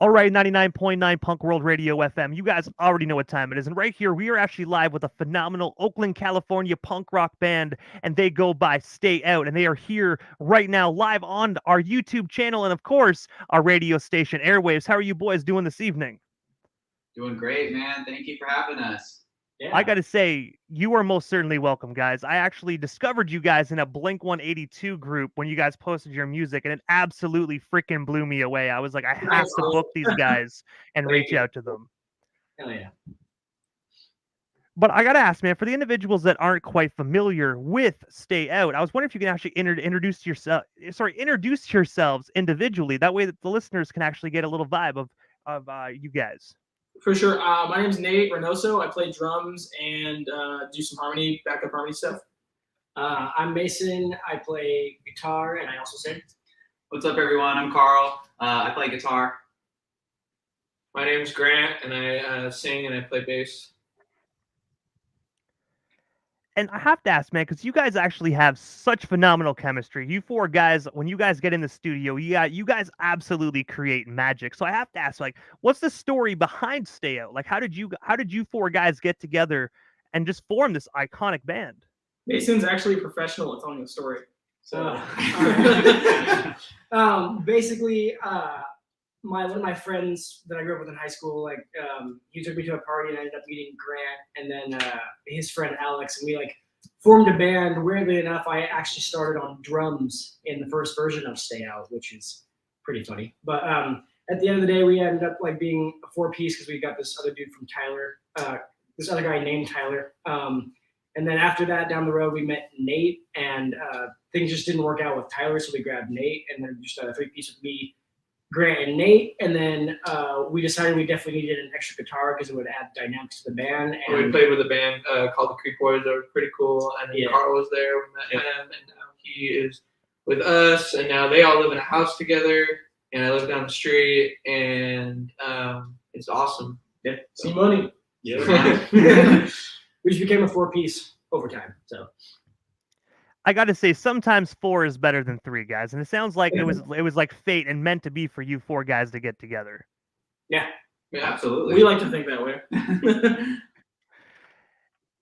All right, 99.9 Punk World Radio FM. You guys already know what time it is. And right here, we are actually live with a phenomenal Oakland, California punk rock band, and they go by Stay Out. And they are here right now, live on our YouTube channel and, of course, our radio station airwaves. How are you boys doing this evening? Doing great, man. Thank you for having us. Yeah. I got to say, you are most certainly welcome, guys. I actually discovered you guys in a Blink 182 group when you guys posted your music, and it absolutely freaking blew me away. I was like, I have to book these guys and reach out to them. Hell yeah. But I got to ask, man, for the individuals that aren't quite familiar with Stay Out, I was wondering if you can actually introduce yourselves individually. That way that the listeners can actually get a little vibe of you guys. For sure. My name's Nate Reynoso. I play drums and do some backup harmony stuff. I'm Mason. I play guitar and I also sing. What's up, everyone? I'm Carl. I play guitar. My name's Grant, and I sing and I play bass. And I have to ask, man, because you guys actually have such phenomenal chemistry. You four guys, when you guys get in the studio, you guys absolutely create magic. So I have to ask, like, what's the story behind Stay Out? Like, how did you four guys get together and just form this iconic band? Mason's actually a professional at telling the story. So, basically, one of my friends that I grew up with in high school, he took me to a party and I ended up meeting Grant and then his friend Alex, and we formed a band. Weirdly enough, I actually started on drums in the first version of Stay Out, which is pretty funny. But at the end of the day, we ended up being a four-piece because we got this other dude from Tyler, this other guy named Tyler. And then after that, down the road, we met Nate, and things just didn't work out with Tyler, so we grabbed Nate, and then just a three-piece with me, Grant, and Nate. And then we decided we definitely needed an extra guitar because it would add dynamics to the band. And we played with a band called the Creek Boys that was pretty cool, and then Carl was there. We met him, and now he is with us, and now they all live in a house together, and I live down the street, and it's awesome. Yeah, see money. Yeah. We just became a four-piece over time. So I got to say, sometimes four is better than three, guys, and it sounds like it was like fate and meant to be for you four guys to get together. Yeah, absolutely. We like to think that way.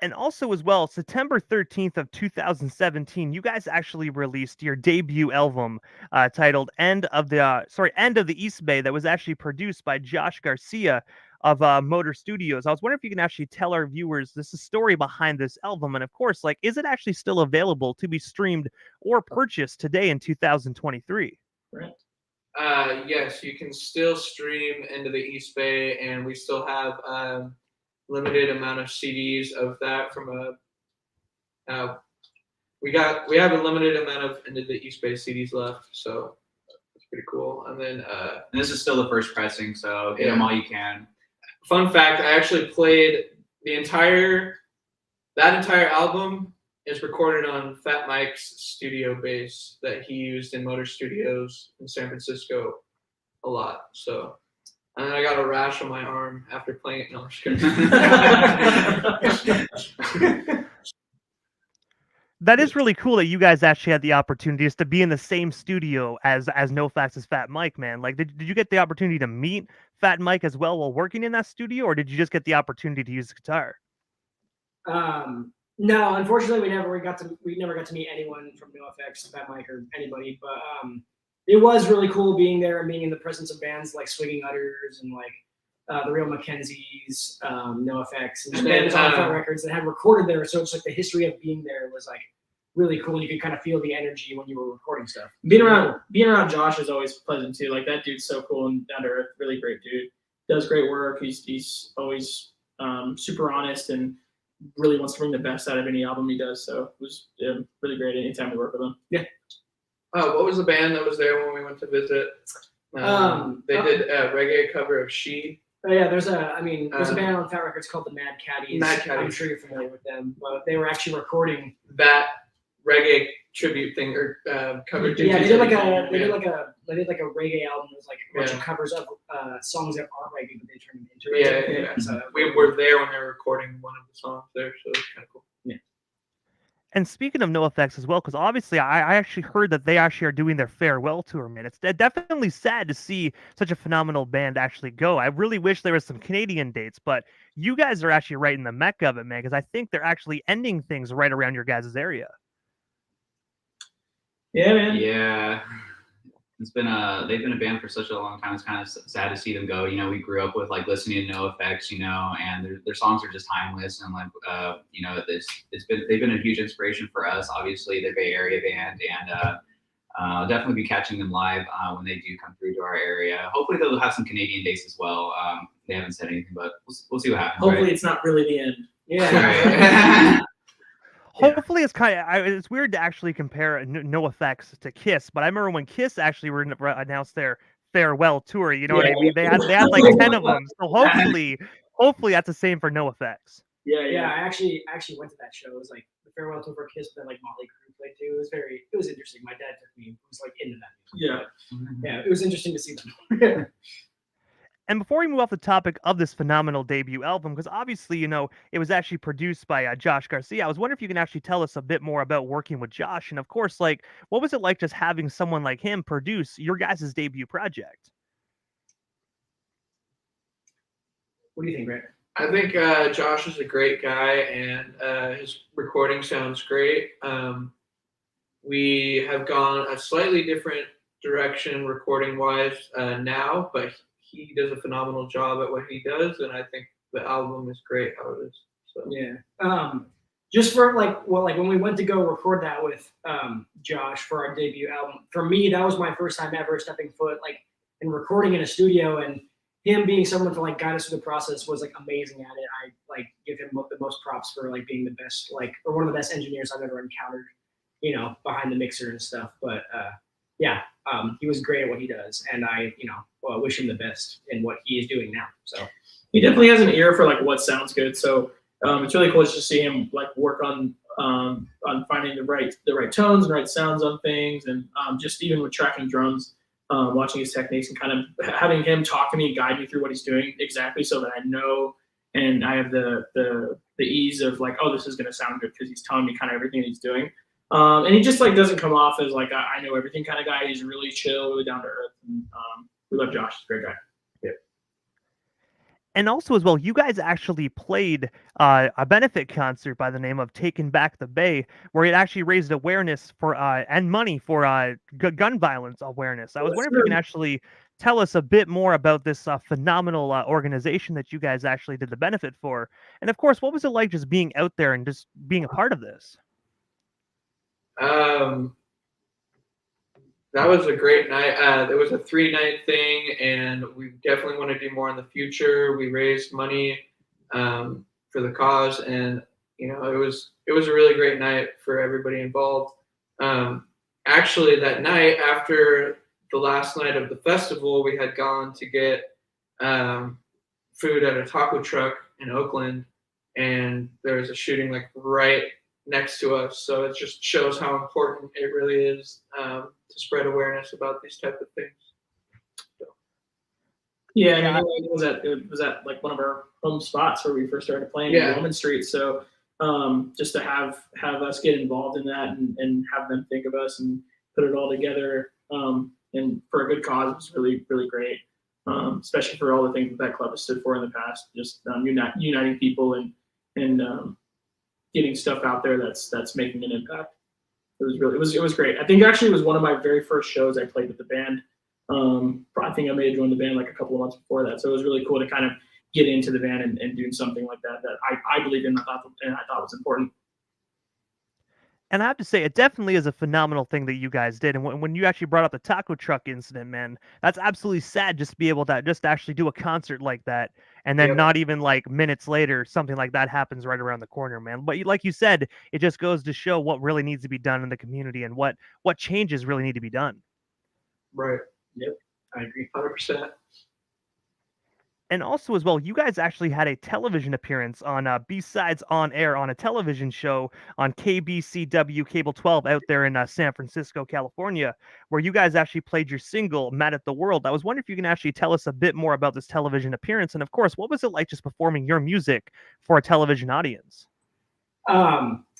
And also, as well, September 13th of 2017, you guys actually released your debut album titled End of the East Bay, that was actually produced by Josh Garcia of Motor Studios. I was wondering if you can actually tell our viewers the story behind this album, and of course, is it actually still available to be streamed or purchased today in 2023? Right. Yes, you can still stream Into the East Bay, and we still have limited amount of CDs of that from we have a limited amount of Into the East Bay CDs left, so it's pretty cool. And then and this is still the first pressing, so get them all you can. Fun fact, I actually played that entire album is recorded on Fat Mike's studio bass that he used in Motor Studios in San Francisco a lot. So, and then I got a rash on my arm after playing it. No, I'm just kidding. That is really cool that you guys actually had the opportunities to be in the same studio as NoFX as Fat Mike, man. Did you get the opportunity to meet Fat Mike as well while working in that studio, or did you just get the opportunity to use the guitar? No, unfortunately, we never got to meet anyone from NoFX, Fat Mike, or anybody. But it was really cool being there and being in the presence of bands like Swinging Utters and the Real Mackenzies, NoFX, and bands on Fat Records that had recorded there. So it's the history of being there was really cool. You could kind of feel the energy when you were recording stuff. Being around Josh is always pleasant too. That dude's so cool and down to earth, really great dude. Does great work. He's always super honest and really wants to bring the best out of any album he does. So it was really great anytime we work with him. Yeah. What was the band that was there when we went to visit? They did a reggae cover of She. Oh yeah, there's a band on Fat Records called the Mad Caddies. Mad Caddies. I'm sure you're familiar with them, but they were actually recording that reggae tribute thing or cover. Yeah, they did like a reggae album. It was a bunch of covers of songs that are reggae, but they turned them into it. Yeah. So we were there when they were recording one of the songs there, so it was kind of cool. Yeah. And speaking of NoFX as well, because obviously I actually heard that they actually are doing their farewell tour, man. It's definitely sad to see such a phenomenal band actually go. I really wish there was some Canadian dates, but you guys are actually right in the mecca of it, man, because I think they're actually ending things right around your guys' area. Yeah, man. Yeah. It's been they've been a band for such a long time. It's kind of sad to see them go. You know, we grew up with like listening to NoFX, you know, and their songs are just timeless. And like, you know, they've been a huge inspiration for us. Obviously, they're Bay Area band, and I'll definitely be catching them live when they do come through to our area. Hopefully, they'll have some Canadian dates as well. They haven't said anything, but we'll see what happens. Hopefully, right? it's not really the end. Yeah. Right. Hopefully, it's weird to actually compare NoFX to Kiss, but I remember when Kiss actually announced their farewell tour. You know what I mean? They had like 10 of them. So hopefully that's the same for NoFX. Yeah, I actually went to that show. It was like the farewell tour for Kiss, but then like Motley Crue played too. It was interesting. My dad took me, who was like into that music. Yeah, it was interesting to see them. And before we move off the topic of this phenomenal debut album, because obviously, you know, it was actually produced by Josh Garcia, I was wondering if you can actually tell us a bit more about working with Josh. And of course, like, what was it like just having someone like him produce your guys' debut project? What do you think, Grant? I think Josh is a great guy, and his recording sounds great. We have gone a slightly different direction recording-wise now, but he does a phenomenal job at what he does, and I think the album is great how it is. So Yeah. Just for like when we went to go record that with Josh for our debut album, for me that was my first time ever stepping foot like in recording in a studio, and him being someone to like guide us through the process was like amazing at it. I like give him the most props for like being the best or one of the best engineers I've ever encountered, you know, behind the mixer and stuff. But yeah, he was great at what he does, and I, you know, wish him the best in what he is doing now. So he definitely has an ear for like what sounds good. So it's really cool just to see him like work on finding the right tones and right sounds on things, and just even with tracking drums, watching his techniques and kind of having him talk to me and guide me through what he's doing exactly, so that I know and I have the ease of like, oh, this is gonna sound good because he's telling me kind of everything he's doing. And he just like doesn't come off as like I know everything kind of guy. He's really chill, really down to earth. And we love Josh. He's a great guy. Yeah. And also as well, you guys actually played a benefit concert by the name of Taking Back the Bay, where it actually raised awareness for and money for gun violence awareness. I was wondering if you can actually tell us a bit more about this phenomenal organization that you guys actually did the benefit for. And of course, what was it like just being out there and just being a part of this? That was a great night. It was a 3-night thing, and we definitely want to do more in the future. We raised money for the cause, and you know, it was a really great night for everybody involved. Actually, that night after the last night of the festival, we had gone to get food at a taco truck in Oakland, and there was a shooting like right next to us. So it just shows how important it really is to spread awareness about these type of things. So. Yeah, I mean, it was at like one of our home spots where we first started playing in Roman Street. So just to have us get involved in that and have them think of us and put it all together and for a good cause was really, really great. Especially for all the things that club has stood for in the past, just uniting people and getting stuff out there that's making an impact. It was great. I think actually it was one of my very first shows I played with the band. I think I may have joined the band like a couple of months before that, so it was really cool to kind of get into the band and do something like that I believed in and I thought was important. And I have to say, it definitely is a phenomenal thing that you guys did. And when you actually brought up the taco truck incident, man, that's absolutely sad just to be able to just actually do a concert like that. And then not even like minutes later, something like that happens right around the corner, man. But like you said, it just goes to show what really needs to be done in the community and what changes really need to be done. Right. Yep. I agree. 100%. And also as well, you guys actually had a television appearance on B-Sides on Air on a television show on KBCW Cable 12 out there in San Francisco, California, where you guys actually played your single, Mad at the World. I was wondering if you can actually tell us a bit more about this television appearance. And of course, what was it like just performing your music for a television audience?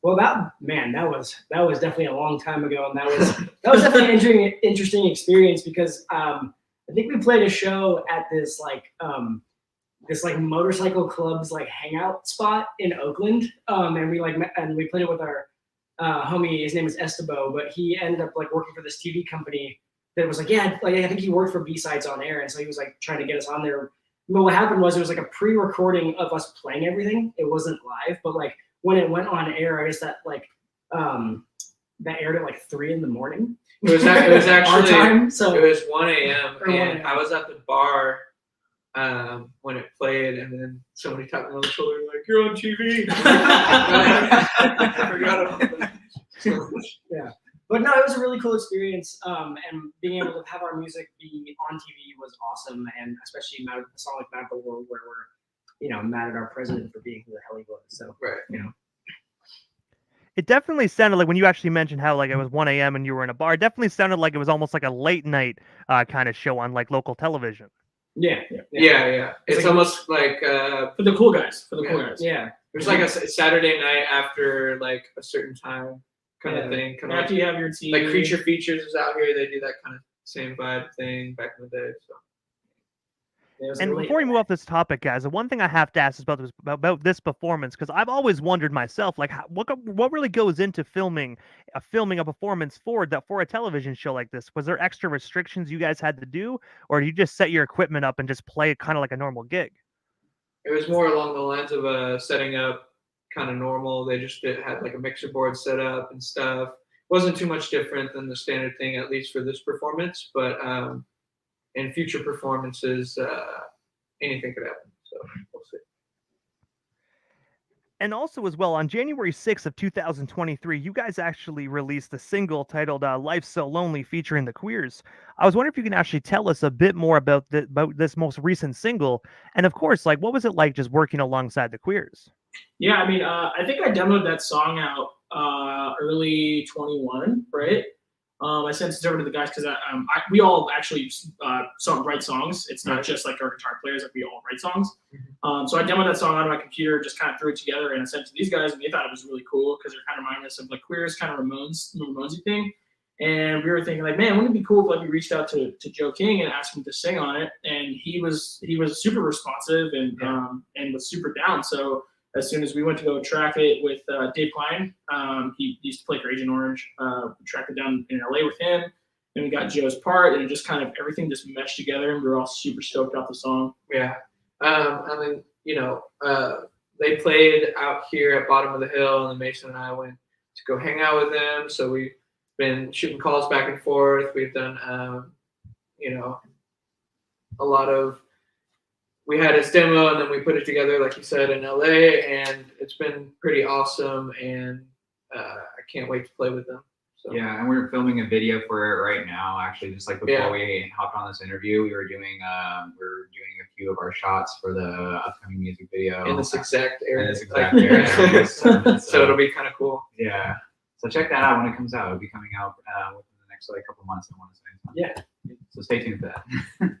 Well, that was definitely a long time ago, and that was definitely an interesting experience because I think we played a show at this motorcycle club's like hangout spot in Oakland, and we played it with our homie. His name was Esteban, but he ended up like working for this TV company that was like I think he worked for B-Sides on Air, and so he was like trying to get us on there. But what happened was it was like a pre-recording of us playing everything. It wasn't live, but like when it went on air, I guess that that aired at like 3 a.m. It was actually our time. So it was 1 a.m. Or 1 and a.m. I was at the bar when it played, and then somebody tapped me on the shoulder like, "You're on TV." I forgot about that. yeah, but no, it was a really cool experience. And being able to have our music be on TV was awesome, and especially a song like "Mad at the World," where we're mad at our president for being who the hell he was. So Right. It definitely sounded like when you actually mentioned how like it was 1 a.m. and you were in a bar, it definitely sounded like it was almost like a late night kind of show on like local television. Yeah. It's almost like For the cool guys. Yeah. it was like a Saturday night after like a certain time kind of thing. Kind of After you have your team. like Creature Features is out here. They do that kind of same vibe thing back in the day. So. And before we move off this topic, guys, the one thing I have to ask is about this performance, because I've always wondered myself, like, what really goes into filming a performance for a television show like this? Was there extra restrictions you guys had to do, or do you just set your equipment up and just play it kind of like a normal gig? It was more along the lines of setting up kind of normal. They just had like a mixer board set up and stuff. Wasn't too much different than the standard thing, at least for this performance, but in future performances, anything could happen. So we'll see. And also as well, on January 6th of 2023, you guys actually released a single titled Life's So Lonely featuring the Queers. I was wondering if you can actually tell us a bit more about this most recent single. And of course, like, what was it like just working alongside the Queers? Yeah, I mean, I think I demoed that song out early 21, right? I sent it over to the guys because we all actually write songs. It's not just like our guitar players; like we all write songs. So I demoed that song on my computer, just kind of threw it together, and I sent it to these guys, and they thought it was really cool because they're kind of reminding us of like Queers, kind of Ramonesy thing. And we were thinking like, man, wouldn't it be cool if like we reached out to Joe King and asked him to sing on it? And he was super responsive and was super down. So as soon as we went to go track it with Dave Klein, he used to play for Agent Orange. We tracked it down in LA with him, and we got Joe's part, and it just kind of everything just meshed together, and we were all super stoked off the song. Yeah, I mean, they played out here at Bottom of the Hill, and then Mason and I went to go hang out with them. So we've been shooting calls back and forth. We've done, a lot of. We had his demo, and then we put it together, like you said, in LA, and it's been pretty awesome, and I can't wait to play with them. So. Yeah, and we're filming a video for it right now. Actually, just like before we hopped on this interview, we were doing a few of our shots for the upcoming music video in this exact area. So it'll be kind of cool. Yeah. So check that out when it comes out. It'll be coming out within the next couple months. I want to say. Yeah. So stay tuned for that.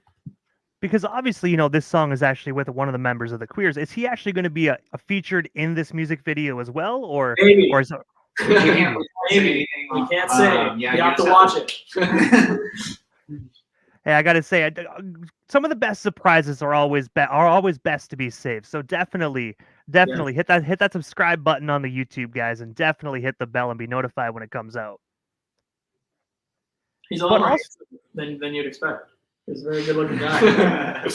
Because obviously, this song is actually with one of the members of the Queers. Is he actually going to be a featured in this music video as well, or maybe? Or is it... We can't say anything. We can't say. Yeah, you have to watch it. Hey, I gotta say, some of the best surprises are always best to be saved. So definitely hit that subscribe button on the YouTube, guys, and definitely hit the bell and be notified when it comes out. He's a lot more than you'd expect. He's a very good-looking guy.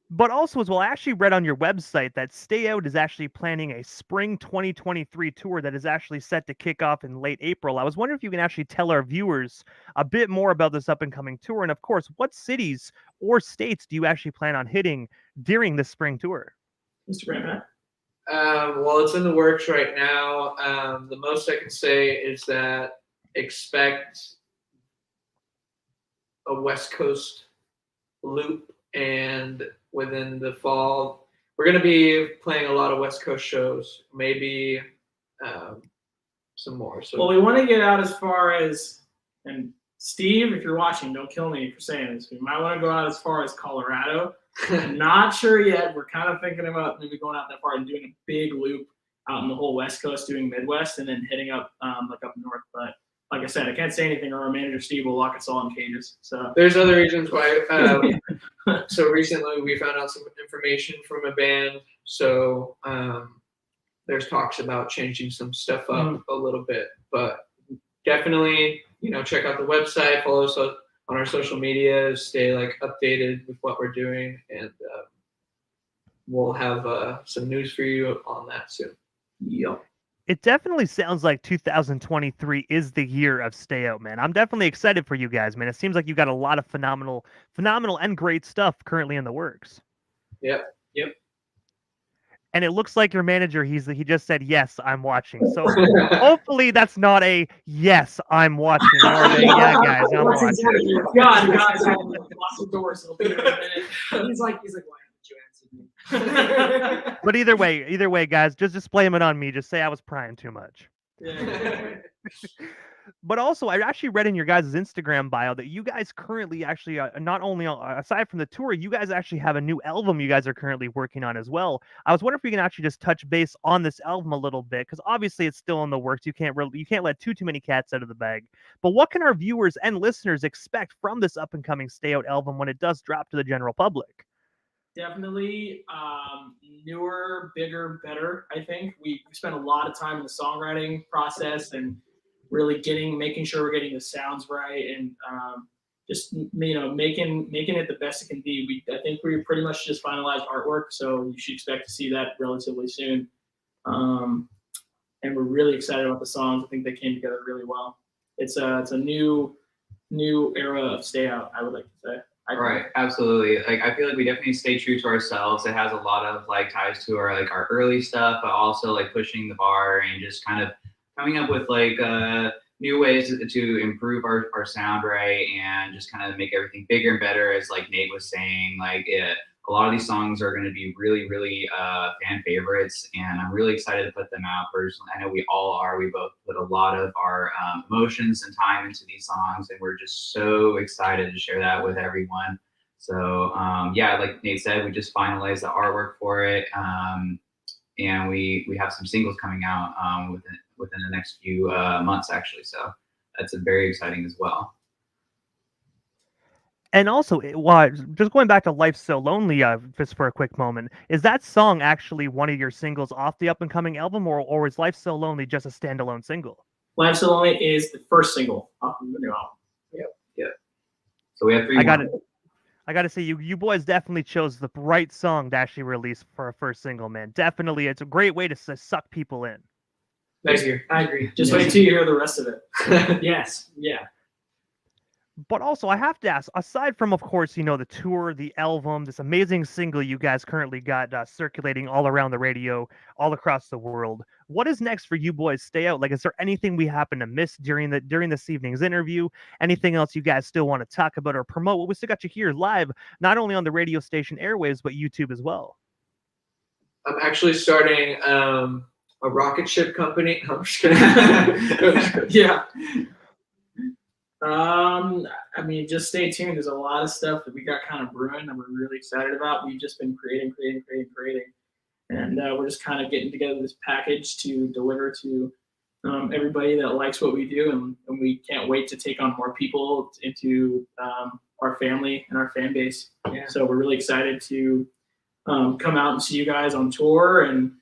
But also as well, I actually read on your website that Stay Out is actually planning a spring 2023 tour that is actually set to kick off in late April. I was wondering if you can actually tell our viewers a bit more about this up-and-coming tour, and of course, what cities or states do you actually plan on hitting during this spring tour? Mr. Grant. Well, it's in the works right now. The most I can say is that expect a West Coast loop, and within the fall, we're going to be playing a lot of West Coast shows, maybe some more. So, well, we want to get out as far as, and Steve, if you're watching, don't kill me for saying this. We might want to go out as far as Colorado. I'm not sure yet. We're kind of thinking about maybe going out that far and doing a big loop out in the whole West Coast doing Midwest, and then hitting up like up north. But like I said, I can't say anything, or our manager Steve will lock us all in cages. So There's other reasons why. So recently we found out some information from a band. So there's talks about changing some stuff up a little bit, but definitely, check out the website, follow us on our social media, stay like updated with what we're doing, and we'll have some news for you on that soon. yep. It definitely sounds like 2023 is the year of Stay Out, man. I'm definitely excited for you guys, man. It seems like you got a lot of phenomenal and great stuff currently in the works. Yep. And it looks like your manager, he just said, yes, I'm watching. So hopefully that's not a yes, I'm watching, or a yeah, guys, I'm That's watching. exactly what- God, guys, I'll lock the doors. It'll be in a minute. He's like, why haven't you answered me? But either way, guys, just blame it on me. Just say I was prying too much. Yeah. But also, I actually read in your guys' Instagram bio that you guys currently actually, not only aside from the tour, you guys actually have a new album you guys are currently working on as well. I was wondering if we can actually just touch base on this album a little bit, because obviously it's still in the works. You can't let too many cats out of the bag. But what can our viewers and listeners expect from this up and coming Stay Out album when it does drop to the general public? Definitely newer, bigger, better. I think we spent a lot of time in the songwriting process and really making sure we're getting the sounds right, and just making it the best it can be. I think we pretty much just finalized artwork, so you should expect to see that relatively soon. And we're really excited about the songs. I think they came together really well. It's a new era of Stay Out, I would like to say. Right, absolutely. Like, I feel like we definitely stay true to ourselves. It has a lot of like ties to our early stuff, but also like pushing the bar and just kind of coming up with like new ways to improve our sound, right, and just kind of make everything bigger and better. As like Nate was saying, like a lot of these songs are going to be really, really fan favorites, and I'm really excited to put them out. Personally, I know we all are. We both put a lot of our emotions and time into these songs, and we're just so excited to share that with everyone. So yeah, like Nate said, we just finalized the artwork for it, and we have some singles coming out within the next few months, actually. So that's very exciting as well. And also, just going back to "Life's So Lonely," just for a quick moment, is that song actually one of your singles off the up and coming album, or is "Life's So Lonely" just a standalone single? "Life's So Lonely" is the first single off of the new album. Yep. So we have three. I got to say, you boys definitely chose the right song to actually release for a first single, man. Definitely, it's a great way to suck people in. Thank you. I agree. Just wait till you hear the rest of it. Yes. Yeah. But also, I have to ask, aside from, of course, the tour, the album, this amazing single you guys currently got circulating all around the radio, all across the world, what is next for you boys? Stay Out. Like, is there anything we happen to miss during this evening's interview? Anything else you guys still want to talk about or promote? Well, we still got you here live, not only on the radio station airwaves, but YouTube as well. I'm actually starting a rocket ship company. I'm just kidding. Yeah. I mean, just stay tuned. There's a lot of stuff that we got kind of brewing and we're really excited about. We've just been creating. And we're just kind of getting together this package to deliver to everybody that likes what we do. And we can't wait to take on more people into our family and our fan base. Yeah. So we're really excited to come out and see you guys on tour and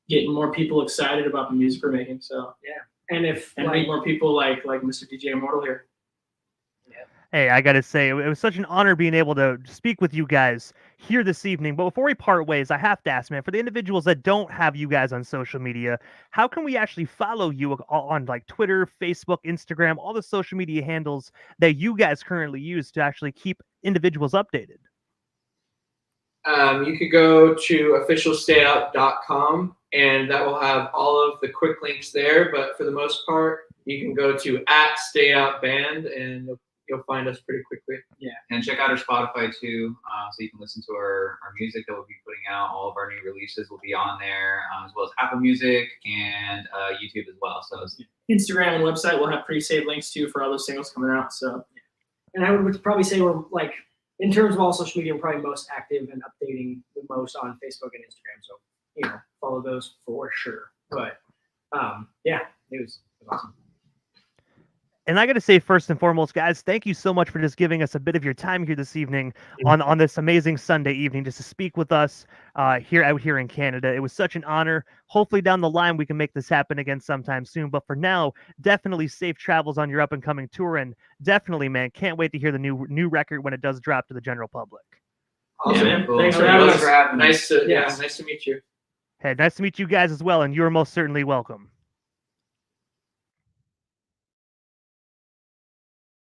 getting more people excited about the music we're making. So Yeah. And meet more people like Mr. DJ Immortal here. Hey, I got to say, it was such an honor being able to speak with you guys here this evening. But before we part ways, I have to ask, man, for the individuals that don't have you guys on social media, how can we actually follow you on like Twitter, Facebook, Instagram, all the social media handles that you guys currently use to actually keep individuals updated? You could go to officialstayout.com, and that will have all of the quick links there. But for the most part, you can go to @stayoutband, and you'll find us pretty quickly. Yeah, and check out our Spotify too, so you can listen to our music that we'll be putting out. All of our new releases will be on there, as well as Apple Music and YouTube as well. So Instagram and website will have pre-saved links too for all those singles coming out. So, and I would probably say we're like, in terms of all social media, we're probably most active and updating the most on Facebook and Instagram. So follow those for sure. But yeah, it was awesome. And I got to say, first and foremost, guys, thank you so much for just giving us a bit of your time here this evening on this amazing Sunday evening, just to speak with us out here in Canada. It was such an honor. Hopefully down the line we can make this happen again sometime soon. But for now, definitely safe travels on your up and coming tour, and definitely, man, can't wait to hear the new record when it does drop to the general public. Awesome. Yeah, man. Cool. Thanks for Thanks having us. for having me. Nice to Yes. nice to meet you. Hey, nice to meet you guys as well, and you're most certainly welcome.